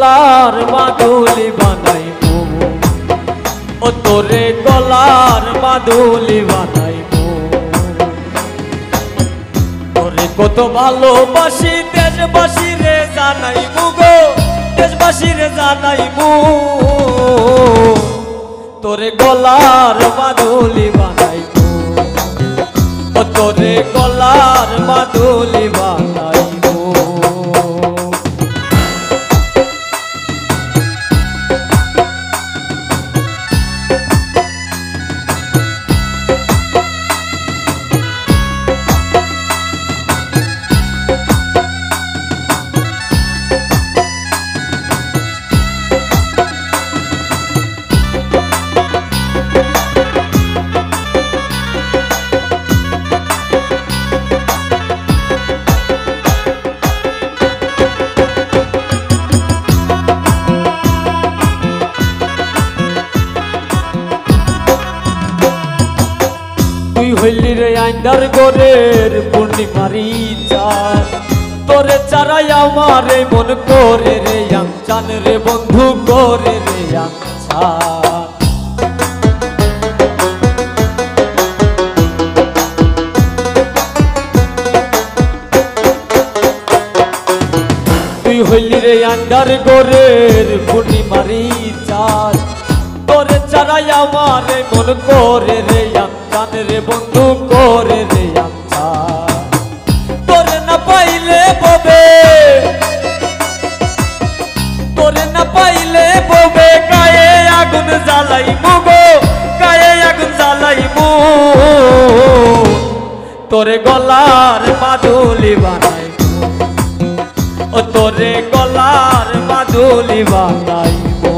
গলার মাদুলি বানাইবো, ও তোরে গলার মাদুলি বানাইবো। তোরে কত ভালোবাসি দেশবাসী রে জানাইবো গো, দেশবাসী রে জানাইবো। তোরে গলার মাদুলি বানাইবো, ও তোরে গলার মাদুলি বানাইবো। তুই হইলি রে আইন্দার গোরের পূর্ণিমারি চাঁদ, তোরে চারাই আমারে মন করে রে আমচান রে বন্ধু করে রে আমচান। তুই হইলি রে আইন্দার গোরের পূর্ণিমারি চাঁদ, তোরে চারাই আমারে মন করে রে আমচান রে বন্ধু করে রে আমচান। তোরে না পাইলে ববে, তোরে না পাইলে ববে গায়ে আগুন জ্বালাইমু গো, গায়ে আগুন জ্বালাইমু। তোরে গলার মাদুলি বানাইবো, ও তোরে গলার মাদুলি বানাইবো।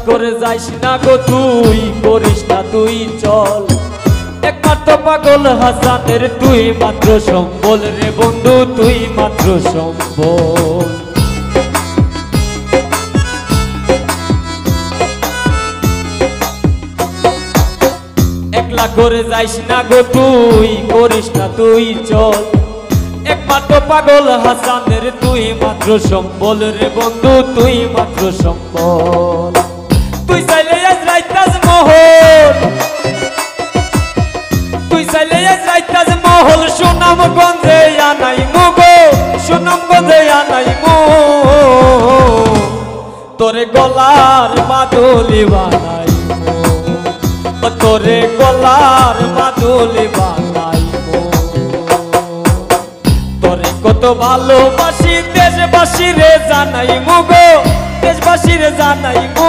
করে যাইস না গো তুই, করিস না তুই চল, একমাত্র পাগল হাসানের তুই মাত্র সম্বল রে বন্ধু, তুই মাত্র সম্বল। একলা করে যাইস না গো তুই, করিস না তুই চল, একমাত্র পাগল হাসানের তুই মাত্র সম্বল রে বন্ধু, তুই মাত্র সম্বল। তুই চাইলে আজ রাইতাজ মহল, তুই চাইলে আজ রাইতাজ মহল সুনামগঞ্জে আনাইমু গো, সুনামগঞ্জে আনাইমু। তোরে গলার মাদুলি বানাইমু, তোরে গলার মাদুলি বানাইমু। তোরে কত ভালোবাসি দেশবাসী রে জানাইমু গো, দেশবাসী রে জানাইমু।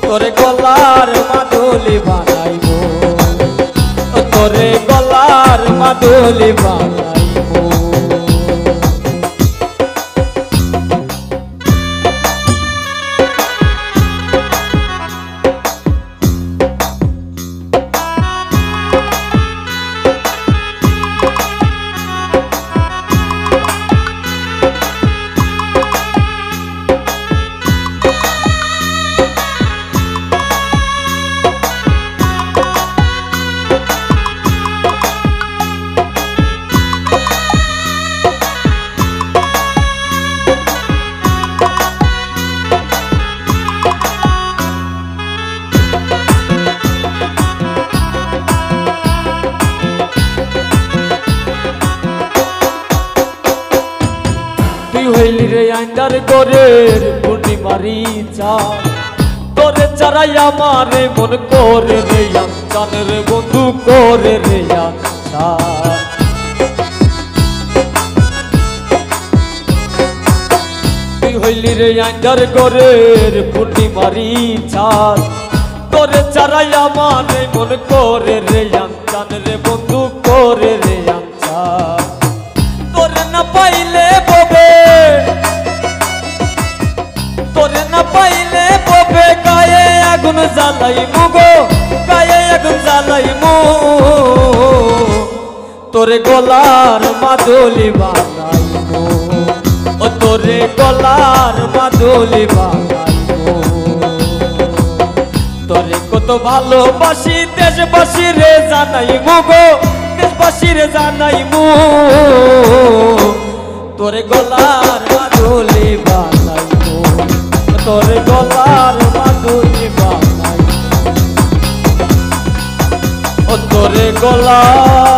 তোরে গলার মাদুলি বানাইবো, তোরে গলার মাদুলি বানাইবো। হইলি রে আইন্দার গোরের পূর্ণিমারি চাঁদ, তোরে চারাই আমারে মন করে রে আমচান রে বন্ধু করে রে আমচান। তুই হইলি রে আইন্দার গোরের পূর্ণিমারি চাঁদ, তোরে চারাই আমার এই মন করে রে আনচান রে বন্ধু করে রে আনচান তোরে না পাইলে ববে তোরে না পাইলে ববে গায়ে আগুন জ্বালাই মুগো গায়ে আগুন জ্বালাই মু তোরে গলার মাদুলি বানাইবো ও তোরে গলার মাদুলি বানাইবো তোরে কত ভালোবাসি দেশবাসী রে জানাইবো গো দেশবাসী রে জানাইবো তোরে গলার মাদুলি বানাইবো তোরে গলার মাদুলি বানাইবো ও তোরে গলার